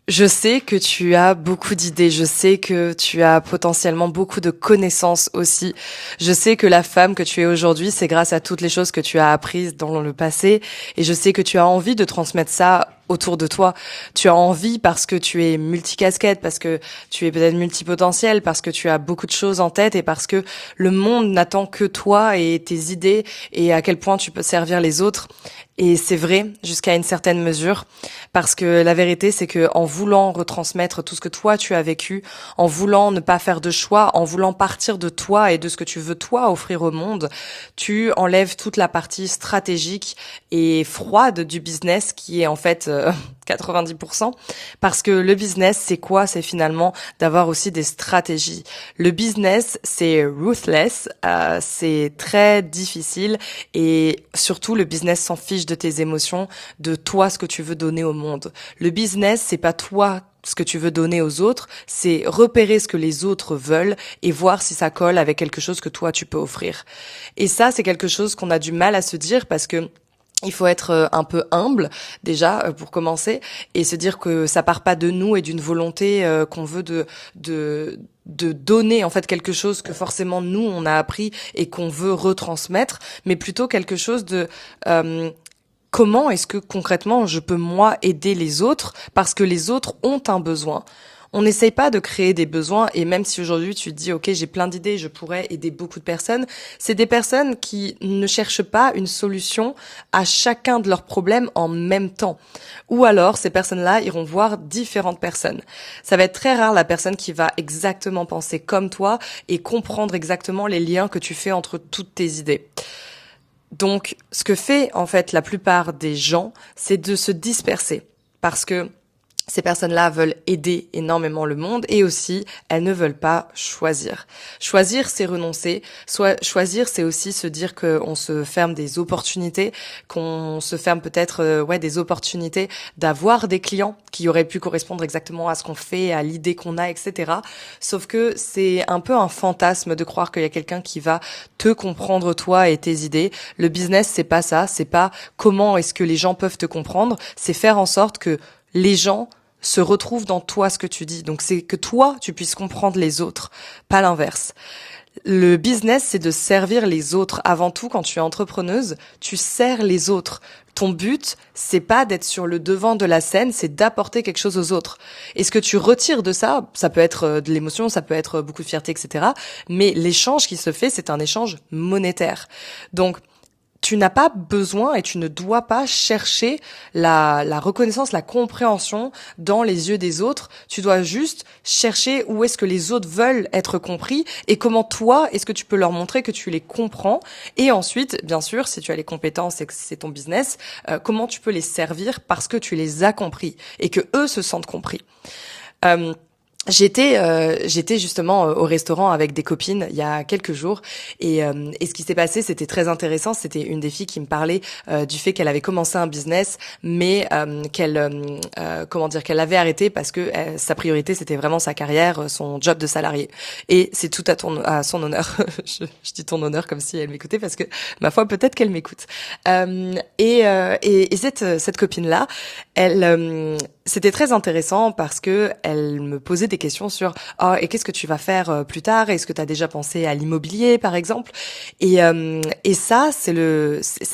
Je sais que tu as beaucoup d'idées, je sais que tu as potentiellement beaucoup de connaissances aussi. Je sais que la femme que tu es aujourd'hui, c'est grâce à toutes les choses que tu as apprises dans le passé et je sais que tu as envie de transmettre ça autour de toi. Tu as envie parce que tu es multicasquette, parce que tu es peut-être multipotentiel, parce que tu as beaucoup de choses en tête et parce que le monde n'attend que toi et tes idées et à quel point tu peux servir les autres. Et c'est vrai jusqu'à une certaine mesure, parce que la vérité, c'est que en voulant retransmettre tout ce que toi tu as vécu, en voulant ne pas faire de choix, en voulant partir de toi et de ce que tu veux toi offrir au monde, tu enlèves toute la partie stratégique et froide du business qui est en fait 90%, parce que le business, c'est quoi? C'est finalement d'avoir aussi des stratégies. Le business, c'est ruthless, c'est très difficile et surtout le business s'en fiche de tes émotions, de toi, ce que tu veux donner au monde. Le business, c'est pas toi ce que tu veux donner aux autres, c'est repérer ce que les autres veulent et voir si ça colle avec quelque chose que toi tu peux offrir. Et ça, c'est quelque chose qu'on a du mal à se dire parce que il faut être un peu humble déjà pour commencer et se dire que ça part pas de nous et d'une volonté qu'on veut de donner en fait quelque chose que forcément nous on a appris et qu'on veut retransmettre, mais plutôt quelque chose de comment est-ce que concrètement je peux moi aider les autres parce que les autres ont un besoin. On n'essaye pas de créer des besoins et même si aujourd'hui tu te dis ok j'ai plein d'idées, je pourrais aider beaucoup de personnes, c'est des personnes qui ne cherchent pas une solution à chacun de leurs problèmes en même temps. Ou alors ces personnes-là iront voir différentes personnes. Ça va être très rare la personne qui va exactement penser comme toi et comprendre exactement les liens que tu fais entre toutes tes idées. Donc, ce que fait en fait la plupart des gens, c'est de se disperser parce que ces personnes-là veulent aider énormément le monde et aussi elles ne veulent pas choisir. Choisir, c'est renoncer. Soit choisir, c'est aussi se dire qu'on se ferme des opportunités, qu'on se ferme peut-être des opportunités d'avoir des clients qui auraient pu correspondre exactement à ce qu'on fait, à l'idée qu'on a, etc. Sauf que c'est un peu un fantasme de croire qu'il y a quelqu'un qui va te comprendre toi et tes idées. Le business, c'est pas ça. C'est pas comment est-ce que les gens peuvent te comprendre. C'est faire en sorte que les gens se retrouvent dans toi ce que tu dis. Donc c'est que toi, tu puisses comprendre les autres, pas l'inverse. Le business, c'est de servir les autres. Avant tout, quand tu es entrepreneuse, tu sers les autres. Ton but, c'est pas d'être sur le devant de la scène, c'est d'apporter quelque chose aux autres. Et ce que tu retires de ça, ça peut être de l'émotion, ça peut être beaucoup de fierté, etc. Mais l'échange qui se fait, c'est un échange monétaire. Donc, tu n'as pas besoin et tu ne dois pas chercher la reconnaissance, la compréhension dans les yeux des autres. Tu dois juste chercher où est-ce que les autres veulent être compris et comment toi, est-ce que tu peux leur montrer que tu les comprends. Et ensuite, bien sûr, si tu as les compétences et que c'est ton business, comment tu peux les servir parce que tu les as compris et que eux se sentent compris. Euh, J'étais justement au restaurant avec des copines il y a quelques jours et ce qui s'est passé c'était très intéressant. C'était une des filles qui me parlait du fait qu'elle avait commencé un business mais qu'elle avait arrêté parce que sa priorité c'était vraiment sa carrière, son job de salarié. Et c'est tout à son honneur. Je dis ton honneur comme si elle m'écoutait parce que ma foi peut-être qu'elle m'écoute. Et cette copine là, elle c'était très intéressant parce que elle me posait des questions sur et qu'est-ce que tu vas faire plus tard? Est-ce que tu as déjà pensé à l'immobilier par exemple? Et ça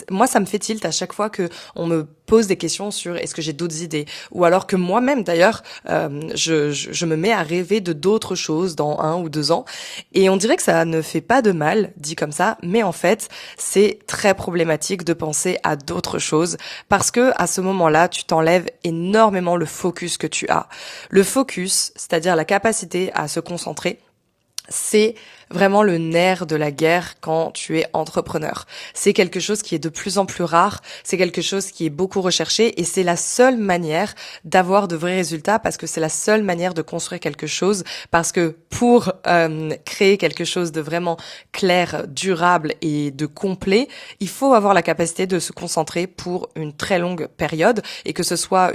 moi ça me fait tilt à chaque fois que on me pose des questions sur est-ce que j'ai d'autres idées ou alors que moi-même d'ailleurs je me mets à rêver de d'autres choses dans 1 ou 2 ans et on dirait que ça ne fait pas de mal dit comme ça mais en fait c'est très problématique de penser à d'autres choses parce que à ce moment-là tu t'enlèves énormément le focus que tu as. Le focus, c'est-à-dire la capacité à se concentrer, c'est vraiment le nerf de la guerre quand tu es entrepreneur. C'est quelque chose qui est de plus en plus rare, c'est quelque chose qui est beaucoup recherché et c'est la seule manière d'avoir de vrais résultats parce que c'est la seule manière de construire quelque chose parce que pour créer quelque chose de vraiment clair, durable et de complet, il faut avoir la capacité de se concentrer pour une très longue période et que ce soit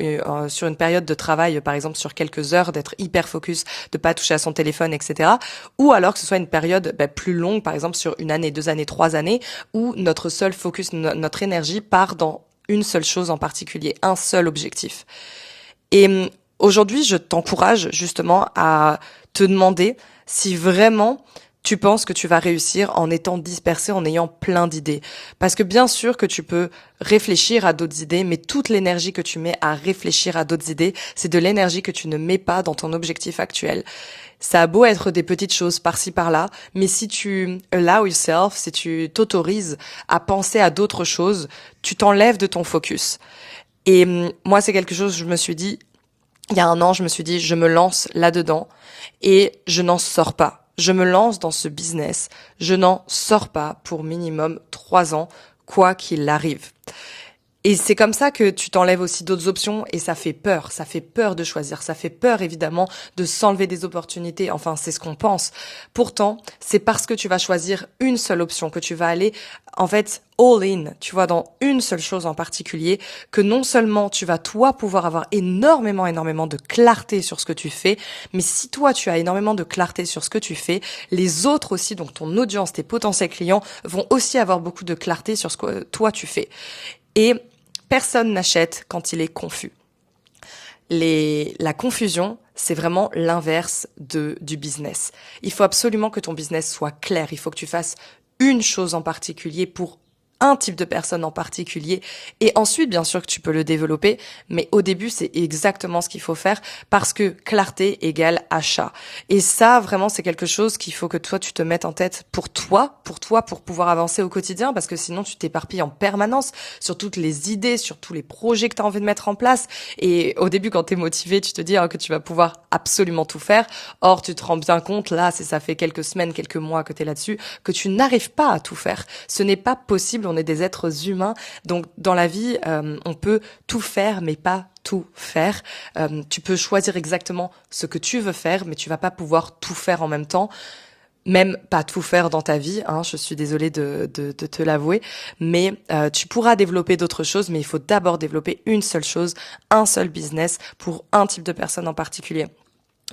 sur une période de travail, par exemple sur quelques heures, d'être hyper focus, de pas toucher à son téléphone, etc. Ou alors que ce soit une période plus longue, par exemple sur 1 année, 2 années, 3 années, où notre seul focus, notre énergie part dans une seule chose en particulier, un seul objectif. Et Aujourd'hui, je t'encourage justement à te demander si vraiment tu penses que tu vas réussir en étant dispersé, en ayant plein d'idées. Parce que bien sûr que tu peux réfléchir à d'autres idées, mais toute l'énergie que tu mets à réfléchir à d'autres idées, c'est de l'énergie que tu ne mets pas dans ton objectif actuel. Ça a beau être des petites choses par-ci par-là, mais si tu allow yourself, si tu t'autorises à penser à d'autres choses, tu t'enlèves de ton focus. Et moi, c'est quelque chose, je me suis dit, il y a un an, je me suis dit, je me lance là-dedans et je n'en sors pas. Je me lance dans ce business, je n'en sors pas pour minimum 3 ans, quoi qu'il arrive. Et c'est comme ça que tu t'enlèves aussi d'autres options et ça fait peur. Ça fait peur de choisir. Ça fait peur, évidemment, de s'enlever des opportunités. Enfin, c'est ce qu'on pense. Pourtant, c'est parce que tu vas choisir une seule option, que tu vas aller, en fait, all in, tu vois, dans une seule chose en particulier, que non seulement tu vas, toi, pouvoir avoir énormément de clarté sur ce que tu fais, mais si toi, tu as énormément de clarté sur ce que tu fais, les autres aussi, donc ton audience, tes potentiels clients, vont aussi avoir beaucoup de clarté sur ce que toi, tu fais. Et personne n'achète quand il est confus. La confusion, c'est vraiment l'inverse du business. Il faut absolument que ton business soit clair. Il faut que tu fasses une chose en particulier pour un type de personne en particulier. Et ensuite, bien sûr que tu peux le développer, mais au début, c'est exactement ce qu'il faut faire parce que clarté égale achat. Et ça, vraiment, c'est quelque chose qu'il faut que toi, tu te mettes en tête pour toi, pour pouvoir avancer au quotidien, parce que sinon, tu t'éparpilles en permanence sur toutes les idées, sur tous les projets que tu as envie de mettre en place. Et au début, quand tu es motivé, tu te dis que tu vas pouvoir absolument tout faire. Or, tu te rends bien compte, là, ça fait quelques semaines, quelques mois que tu es là-dessus, que tu n'arrives pas à tout faire. Ce n'est pas possible. On est des êtres humains, donc dans la vie, on peut tout faire, mais pas tout faire. Tu peux choisir exactement ce que tu veux faire, mais tu vas pas pouvoir tout faire en même temps. Même pas tout faire dans ta vie, je suis désolée de te l'avouer, mais tu pourras développer d'autres choses, mais il faut d'abord développer une seule chose, un seul business pour un type de personne en particulier.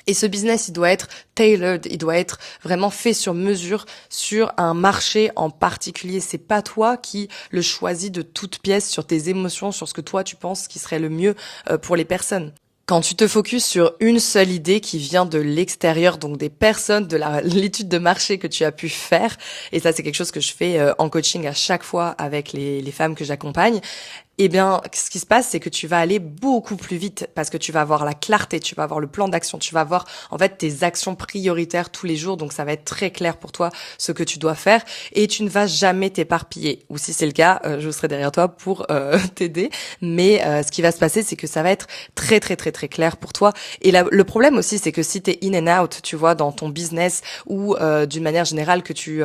Et ce business, il doit être tailored, il doit être vraiment fait sur mesure sur un marché en particulier. C'est pas toi qui le choisis de toutes pièces sur tes émotions, sur ce que toi tu penses qui serait le mieux pour les personnes. Quand tu te focuses sur une seule idée qui vient de l'extérieur, donc des personnes, de l'étude de marché que tu as pu faire, et ça c'est quelque chose que je fais en coaching à chaque fois avec les femmes que j'accompagne, eh bien, ce qui se passe, c'est que tu vas aller beaucoup plus vite parce que tu vas avoir la clarté, tu vas avoir le plan d'action, tu vas avoir en fait tes actions prioritaires tous les jours, donc ça va être très clair pour toi ce que tu dois faire et tu ne vas jamais t'éparpiller. Ou si c'est le cas, je serai derrière toi pour t'aider. Mais ce qui va se passer, c'est que ça va être très clair pour toi. Et le problème aussi, c'est que si t'es in and out, tu vois, dans ton business ou d'une manière générale que tu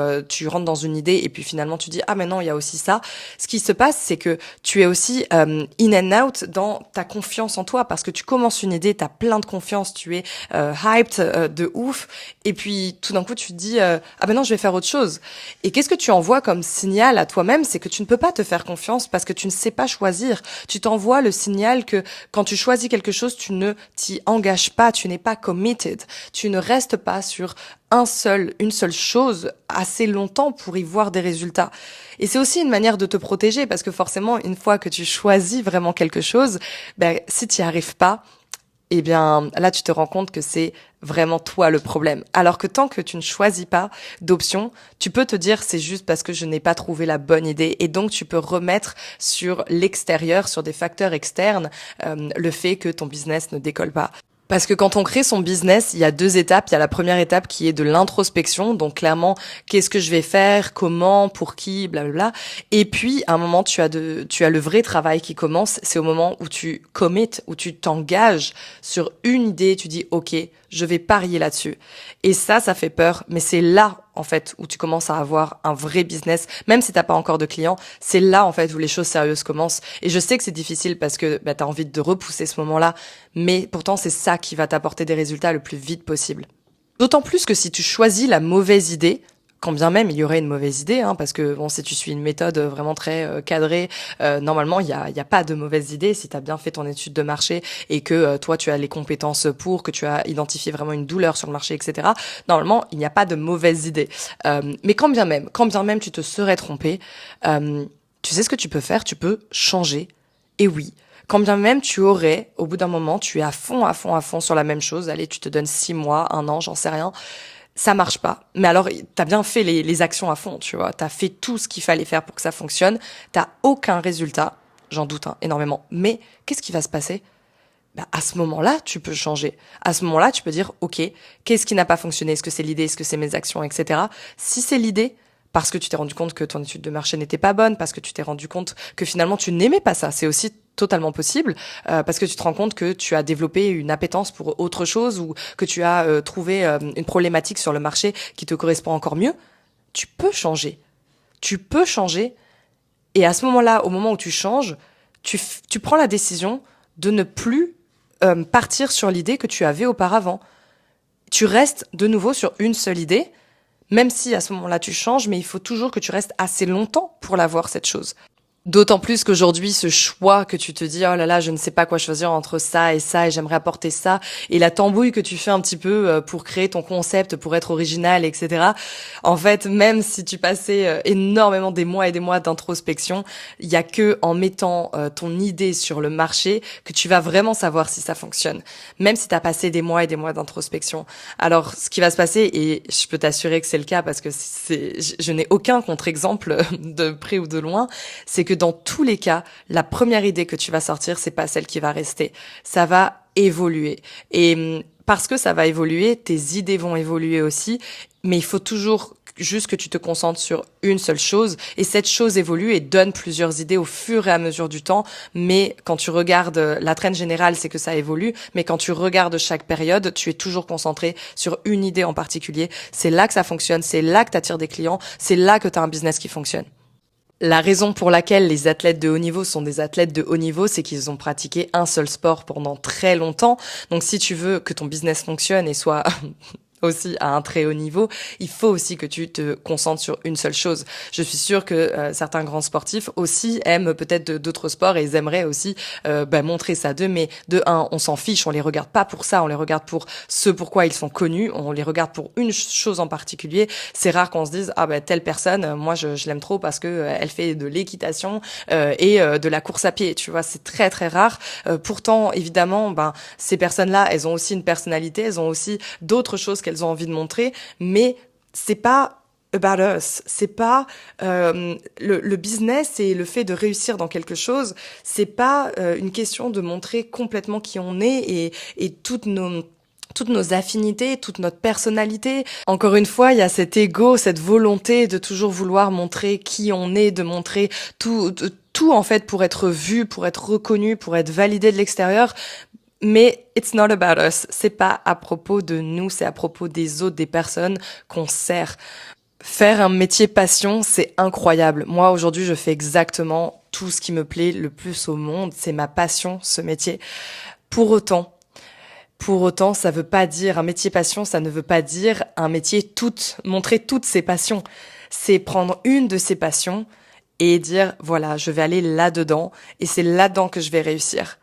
rentres dans une idée et puis finalement tu dis mais non, il y a aussi ça. Ce qui se passe, c'est que tu es aussi in and out dans ta confiance en toi parce que tu commences une idée, t'as plein de confiance, tu es hyped de ouf et puis tout d'un coup tu te dis non, je vais faire autre chose. Et qu'est-ce que tu envoies comme signal à toi-même? C'est que tu ne peux pas te faire confiance parce que tu ne sais pas choisir. Tu t'envoies le signal que quand tu choisis quelque chose, tu ne t'y engages pas, tu n'es pas committed. Tu ne restes pas sur une seule chose assez longtemps pour y voir des résultats. Et c'est aussi une manière de te protéger parce que forcément, une fois que tu choisis vraiment quelque chose, si tu n'y arrives pas, eh bien, là, tu te rends compte que c'est vraiment toi le problème. Alors que tant que tu ne choisis pas d'option, tu peux te dire c'est juste parce que je n'ai pas trouvé la bonne idée. Et donc, tu peux remettre sur l'extérieur, sur des facteurs externes, le fait que ton business ne décolle pas. Parce que quand on crée son business, il y a 2 étapes. Il y a la première étape qui est de l'introspection. Donc clairement, qu'est-ce que je vais faire, comment, pour qui, blablabla. Et puis, à un moment, tu as le vrai travail qui commence. C'est au moment où tu commit, où tu t'engages sur une idée. Tu dis, OK, je vais parier là-dessus. Et ça fait peur. Mais c'est là, en fait, où tu commences à avoir un vrai business. Même si t'as pas encore de clients, c'est là, en fait, où les choses sérieuses commencent. Et je sais que c'est difficile parce que t'as envie de repousser ce moment-là. Mais pourtant, c'est ça qui va t'apporter des résultats le plus vite possible. D'autant plus que si tu choisis la mauvaise idée, quand bien même il y aurait une mauvaise idée, parce que si tu suis une méthode vraiment très cadrée, normalement il y a pas de mauvaise idée si tu as bien fait ton étude de marché et que toi tu as les compétences que tu as identifié vraiment une douleur sur le marché, etc. Normalement il n'y a pas de mauvaise idée. Mais quand bien même tu te serais trompé, tu sais ce que tu peux faire, tu peux changer. Et oui, Quand bien même tu aurais, au bout d'un moment, tu es à fond, à fond, à fond sur la même chose, allez, tu te donnes 6 mois, 1 an, j'en sais rien, ça marche pas. Mais alors, t'as bien fait les actions à fond, tu vois. T'as fait tout ce qu'il fallait faire pour que ça fonctionne. T'as aucun résultat. J'en doute énormément. Mais qu'est-ce qui va se passer? Bah, à ce moment-là, tu peux changer. À ce moment-là, tu peux dire, OK, qu'est-ce qui n'a pas fonctionné? Est-ce que c'est l'idée? Est-ce que c'est mes actions, etc. Si c'est l'idée, parce que tu t'es rendu compte que ton étude de marché n'était pas bonne, parce que tu t'es rendu compte que finalement tu n'aimais pas ça, c'est aussi totalement possible, parce que tu te rends compte que tu as développé une appétence pour autre chose ou que tu as trouvé une problématique sur le marché qui te correspond encore mieux, tu peux changer. Tu peux changer. Et à ce moment-là, au moment où tu changes, tu prends la décision de ne plus partir sur l'idée que tu avais auparavant. Tu restes de nouveau sur une seule idée, même si à ce moment-là tu changes, mais il faut toujours que tu restes assez longtemps pour l'avoir, cette chose. D'autant plus qu'aujourd'hui, ce choix que tu te dis, oh là là, je ne sais pas quoi choisir entre ça et j'aimerais apporter ça, et la tambouille que tu fais un petit peu pour créer ton concept, pour être original, etc. En fait, même si tu passais énormément des mois et des mois d'introspection, il y a que en mettant ton idée sur le marché que tu vas vraiment savoir si ça fonctionne. Même si tu as passé des mois et des mois d'introspection. Alors, ce qui va se passer, et je peux t'assurer que c'est le cas parce que je n'ai aucun contre-exemple de près ou de loin, c'est que dans tous les cas, la première idée que tu vas sortir, c'est pas celle qui va rester. Ça va évoluer. Et parce que ça va évoluer, tes idées vont évoluer aussi, mais il faut toujours juste que tu te concentres sur une seule chose, et cette chose évolue et donne plusieurs idées au fur et à mesure du temps, mais quand tu regardes la trend générale, c'est que ça évolue, mais quand tu regardes chaque période, tu es toujours concentré sur une idée en particulier. C'est là que ça fonctionne, c'est là que tu attires des clients, c'est là que tu as un business qui fonctionne. La raison pour laquelle les athlètes de haut niveau sont des athlètes de haut niveau, c'est qu'ils ont pratiqué un seul sport pendant très longtemps. Donc si tu veux que ton business fonctionne et soit aussi à un très haut niveau, il faut aussi que tu te concentres sur une seule chose. Je suis sûre que certains grands sportifs aussi aiment peut-être d'autres sports et ils aimeraient aussi montrer ça d'eux, mais de un, on s'en fiche, on les regarde pas pour ça, on les regarde pour ce pourquoi ils sont connus, on les regarde pour une chose en particulier. C'est rare qu'on se dise telle personne, moi je l'aime trop parce que elle fait de l'équitation et de la course à pied, tu vois, c'est très très rare. Pourtant évidemment, ces personnes-là, elles ont aussi une personnalité, elles ont aussi d'autres choses qu'elles ont envie de montrer, mais c'est pas about us, c'est pas le business et le fait de réussir dans quelque chose, c'est pas une question de montrer complètement qui on est et toutes nos affinités, toute notre personnalité. Encore une fois, il y a cet ego, cette volonté de toujours vouloir montrer qui on est, de montrer tout en fait pour être vu, pour être reconnu, pour être validé de l'extérieur. Mais it's not about us. C'est pas à propos de nous, c'est à propos des autres, des personnes qu'on sert. Faire un métier passion, c'est incroyable. Moi, aujourd'hui, je fais exactement tout ce qui me plaît le plus au monde. C'est ma passion, ce métier. Pour autant, ça veut pas dire un métier passion, ça ne veut pas dire un métier montrer toutes ses passions. C'est prendre une de ses passions et dire, voilà, je vais aller là-dedans et c'est là-dedans que je vais réussir.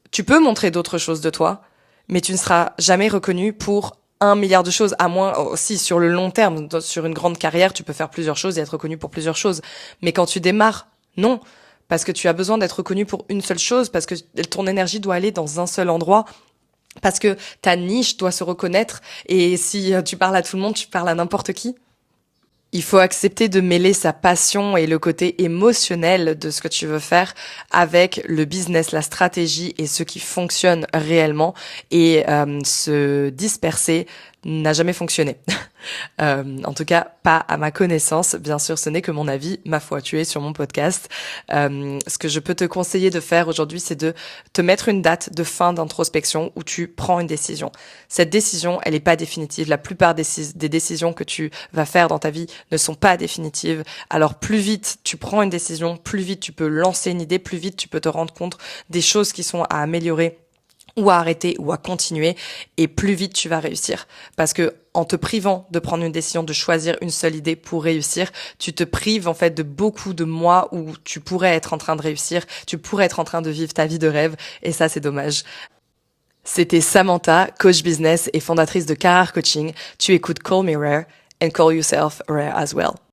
Tu peux montrer d'autres choses de toi, mais tu ne seras jamais reconnu pour 1 milliard de choses, à moins aussi sur le long terme, sur une grande carrière, tu peux faire plusieurs choses et être reconnu pour plusieurs choses. Mais quand tu démarres, non, parce que tu as besoin d'être reconnu pour une seule chose, parce que ton énergie doit aller dans un seul endroit, parce que ta niche doit se reconnaître, et si tu parles à tout le monde, tu parles à n'importe qui. Il faut accepter de mêler sa passion et le côté émotionnel de ce que tu veux faire avec le business, la stratégie et ce qui fonctionne réellement, et se disperser n'a jamais fonctionné. En tout cas, pas à ma connaissance. Bien sûr, ce n'est que mon avis, ma foi, tu es sur mon podcast. Ce que je peux te conseiller de faire aujourd'hui, c'est de te mettre une date de fin d'introspection où tu prends une décision. Cette décision, elle n'est pas définitive. La plupart des décisions que tu vas faire dans ta vie ne sont pas définitives. Alors plus vite tu prends une décision, plus vite tu peux lancer une idée, plus vite tu peux te rendre compte des choses qui sont à améliorer ou à arrêter ou à continuer, et plus vite tu vas réussir. Parce que en te privant de prendre une décision, de choisir une seule idée pour réussir, tu te prives en fait de beaucoup de mois où tu pourrais être en train de réussir, tu pourrais être en train de vivre ta vie de rêve, et ça c'est dommage. C'était Samantha, coach business et fondatrice de Carar Coaching. Tu écoutes Call Me Rare and call yourself rare as well.